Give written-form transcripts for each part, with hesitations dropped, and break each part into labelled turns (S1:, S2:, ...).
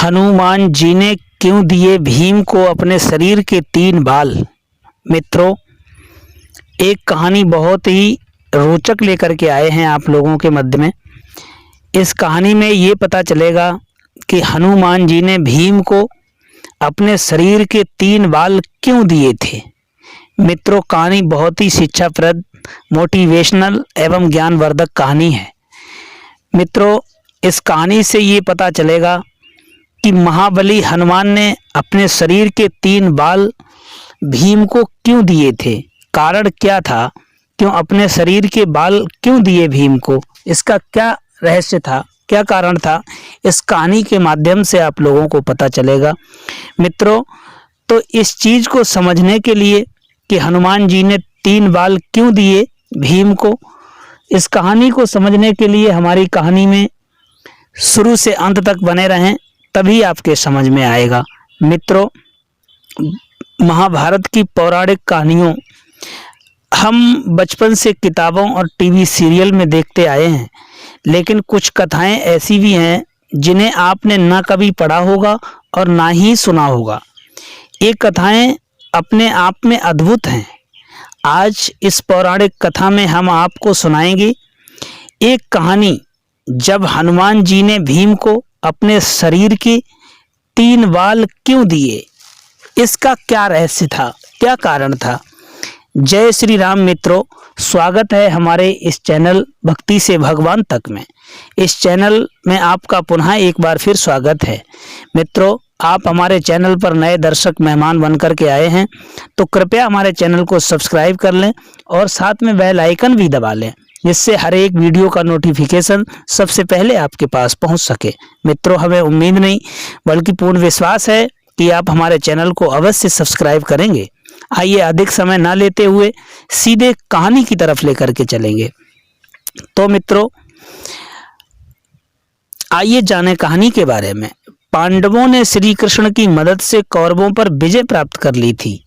S1: हनुमान जी ने क्यों दिए भीम को अपने शरीर के 3 बाल। मित्रों, एक कहानी बहुत ही रोचक लेकर के आए हैं आप लोगों के मध्य में। इस कहानी में ये पता चलेगा कि हनुमान जी ने भीम को अपने शरीर के 3 बाल क्यों दिए थे। मित्रों, कहानी बहुत ही शिक्षाप्रद, मोटिवेशनल एवं ज्ञानवर्धक कहानी है। मित्रों, इस कहानी से ये पता चलेगा कि महाबली हनुमान ने अपने शरीर के 3 बाल भीम को क्यों दिए थे। कारण क्या था, क्यों अपने शरीर के बाल क्यों दिए भीम को, इसका क्या रहस्य था, क्या कारण था, इस कहानी के माध्यम से आप लोगों को पता चलेगा। मित्रों, तो इस चीज को समझने के लिए कि हनुमान जी ने 3 बाल क्यों दिए भीम को, इस कहानी को समझने के लिए हमारी कहानी में शुरू से अंत तक बने रहें, तभी आपके समझ में आएगा। मित्रों, महाभारत की पौराणिक कहानियों हम बचपन से किताबों और टीवी सीरियल में देखते आए हैं, लेकिन कुछ कथाएं ऐसी भी हैं जिन्हें आपने ना कभी पढ़ा होगा और ना ही सुना होगा। ये कथाएं अपने आप में अद्भुत हैं। आज इस पौराणिक कथा में हम आपको सुनाएंगे एक कहानी, जब हनुमान जी ने भीम को अपने शरीर के 3 बाल क्यों दिए, इसका क्या रहस्य था, क्या कारण था। जय श्री राम। मित्रों, स्वागत है हमारे इस चैनल भक्ति से भगवान तक में। इस चैनल में आपका पुनः एक बार फिर स्वागत है। मित्रों, आप हमारे चैनल पर नए दर्शक मेहमान बनकर के आए हैं, तो कृपया हमारे चैनल को सब्सक्राइब कर लें और साथ में बेल आइकन भी दबा लें, जिससे हर एक वीडियो का नोटिफिकेशन सबसे पहले आपके पास पहुंच सके। मित्रों, हमें उम्मीद नहीं बल्कि पूर्ण विश्वास है कि आप हमारे चैनल को अवश्य सब्सक्राइब करेंगे। आइए अधिक समय ना लेते हुए सीधे कहानी की तरफ लेकर के चलेंगे। तो मित्रों, आइए जाने कहानी के बारे में। पांडवों ने श्री कृष्ण की मदद से कौरवों पर विजय प्राप्त कर ली थी।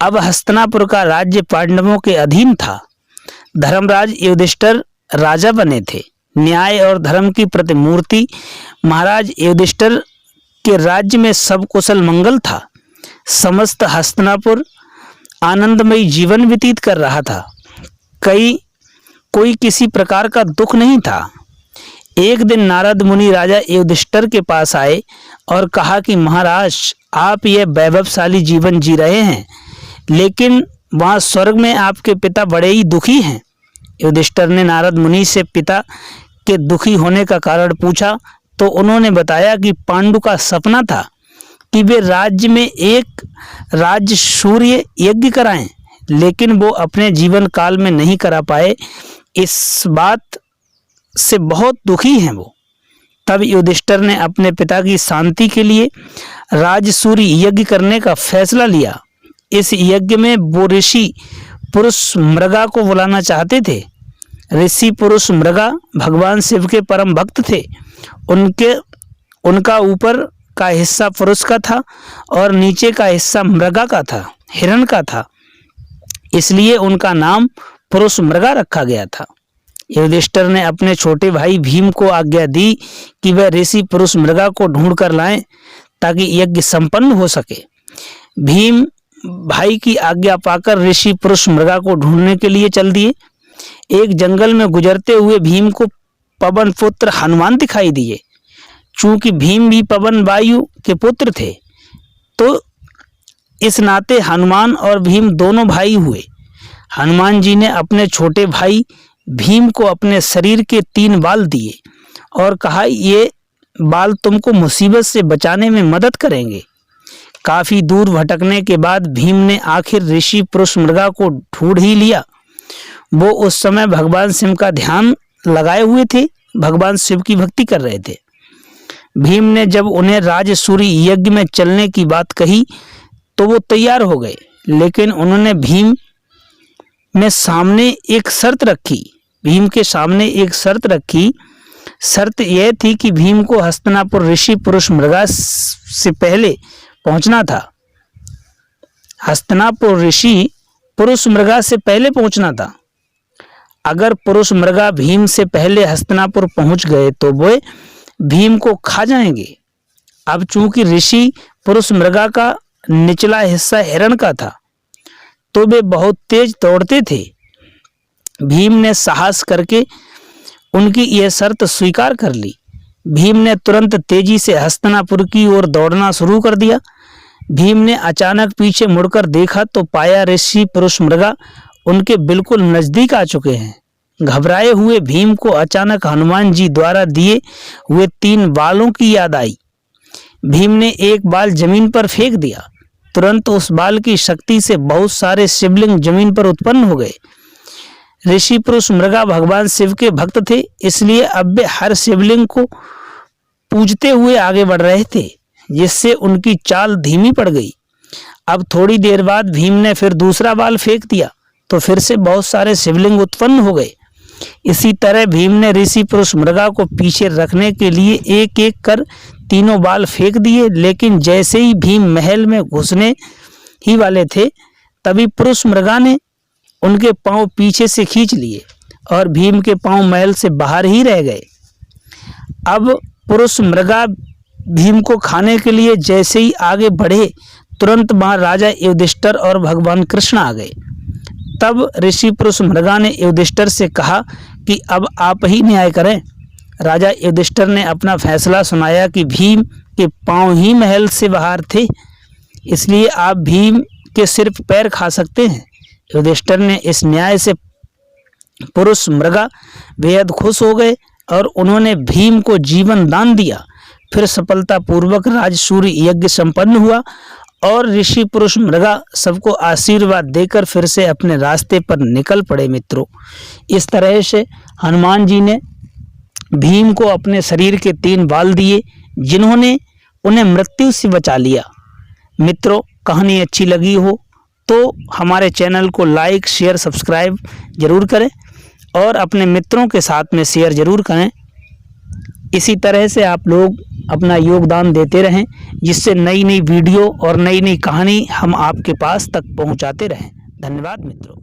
S1: अब हस्तिनापुर का राज्य पांडवों के अधीन था। धर्मराज युधिष्ठिर राजा बने थे। न्याय और धर्म की प्रतिमूर्ति महाराज युधिष्ठिर के राज्य में सब कुशल मंगल था। समस्त हस्तिनापुर आनंदमयी जीवन व्यतीत कर रहा था। कोई किसी प्रकार का दुख नहीं था। एक दिन नारद मुनि राजा युधिष्ठिर के पास आए और कहा कि महाराज, आप यह वैभवशाली जीवन जी रहे हैं, लेकिन वहाँ स्वर्ग में आपके पिता बड़े ही दुखी हैं। युधिष्ठिर ने नारद मुनि से पिता के दुखी होने का कारण पूछा, तो उन्होंने बताया कि पांडु का सपना था कि वे राज्य में एक राज्य सूर्य यज्ञ कराएं, लेकिन वो अपने जीवन काल में नहीं करा पाए। इस बात से बहुत दुखी हैं वो। तब युधिष्ठिर ने अपने पिता की शांति के लिए राजसूरी यज्ञ करने का फैसला लिया। इस यज्ञ में वो ऋषि पुरुष मृगा को बुलाना चाहते थे। ऋषि पुरुष मृगा भगवान शिव के परम भक्त थे। उनका ऊपर का हिस्सा पुरुष का था और नीचे का हिस्सा मृगा का था, हिरण का था। इसलिए उनका नाम पुरुष मृगा रखा गया था। युधिष्ठिर ने अपने छोटे भाई भीम को आज्ञा दी कि वह ऋषि पुरुष मृगा को ढूंढ कर लाएं, ताकि यज्ञ संपन्न हो सके। भीम भाई की आज्ञा पाकर ऋषि पुरुष मृगा को ढूंढने के लिए चल दिए। एक जंगल में गुजरते हुए भीम को पवन पुत्र हनुमान दिखाई दिए। चूंकि भीम भी पवन वायु के पुत्र थे, तो इस नाते हनुमान और भीम दोनों भाई हुए। हनुमान जी ने अपने छोटे भाई भीम को अपने शरीर के 3 बाल दिए और कहा, ये बाल तुमको मुसीबत से बचाने में मदद करेंगे। काफी दूर भटकने के बाद भीम ने आखिर ऋषि पुरुष मृगा को ढूंढ ही लिया। वो उस समय भगवान शिव का ध्यान लगाए हुए थे, भगवान शिव की भक्ति कर रहे थे। भीम ने जब उन्हें राजसूरी यज्ञ में चलने की बात कही, तो वो तैयार हो गए, लेकिन उन्होंने भीम के सामने एक शर्त रखी। शर्त यह थी कि भीम को हस्तिनापुर ऋषि पुरुष मृगा से पहले पहुंचना था। हस्तिनापुर ऋषि पुरुष मृगा से पहले पहुंचना था। अगर पुरुष मृगा भीम से पहले हस्तिनापुर पहुंच गए तो वे भीम को खा जाएंगे। अब चूंकि ऋषि पुरुष मृगा का निचला हिस्सा हिरण का था तो वे बहुत तेज दौड़ते थे। भीम ने साहस करके उनकी यह शर्त स्वीकार कर ली। भीम ने तुरंत तेजी से हस्तिनापुर की ओर दौड़ना शुरू कर दिया। भीम ने अचानक पीछे मुड़कर देखा तो पाया ऋषि पुरुष मृगा उनके बिल्कुल नजदीक आ चुके हैं। घबराए हुए भीम को अचानक हनुमान जी द्वारा दिए हुए 3 बालों की याद आई। भीम ने एक बाल जमीन पर फेंक दिया। तुरंत उस बाल की शक्ति से बहुत सारे शिवलिंग जमीन पर उत्पन्न हो गए। ऋषि पुरुष मृगा भगवान शिव के भक्त थे, इसलिए अब वे हर शिवलिंग को पूजते हुए आगे बढ़ रहे थे, जिससे उनकी चाल धीमी पड़ गई। अब थोड़ी देर बाद भीम ने फिर दूसरा बाल फेंक दिया तो फिर से बहुत सारे शिवलिंग उत्पन्न हो गए। इसी तरह भीम ने ऋषि पुरुष मृगा को पीछे रखने के लिए एक एक कर 3 बाल फेंक दिए, लेकिन जैसे ही भीम महल में घुसने ही वाले थे तभी पुरुष मृगा ने उनके पांव पीछे से खींच लिए और भीम के पांव महल से बाहर ही रह गए। अब पुरुष मृगा भीम को खाने के लिए जैसे ही आगे बढ़े तुरंत वहां राजा युधिष्ठिर और भगवान कृष्ण आ गए। तब ऋषि पुरुष मृगा ने युधिष्ठिर से कहा कि अब आप ही न्याय करें। राजा युधिष्ठिर ने अपना फैसला सुनाया कि भीम के पांव ही महल से बाहर थे, इसलिए आप भीम के सिर्फ पैर खा सकते हैं। युधिष्ठिर ने इस न्याय से पुरुष मृगा बेहद खुश हो गए और उन्होंने भीम को जीवन दान दिया। फिर सफलतापूर्वक राजसूय यज्ञ संपन्न हुआ और ऋषि पुरुष मृगा सबको आशीर्वाद देकर फिर से अपने रास्ते पर निकल पड़े। मित्रों, इस तरह से हनुमान जी ने भीम को अपने शरीर के 3 बाल दिए, जिन्होंने उन्हें मृत्यु से बचा लिया। मित्रों, कहानी अच्छी लगी हो तो हमारे चैनल को लाइक, शेयर, सब्सक्राइब जरूर करें और अपने मित्रों के साथ में शेयर जरूर करें। इसी तरह से आप लोग अपना योगदान देते रहें, जिससे नई नई वीडियो और नई नई कहानी हम आपके पास तक पहुंचाते रहें। धन्यवाद मित्रों।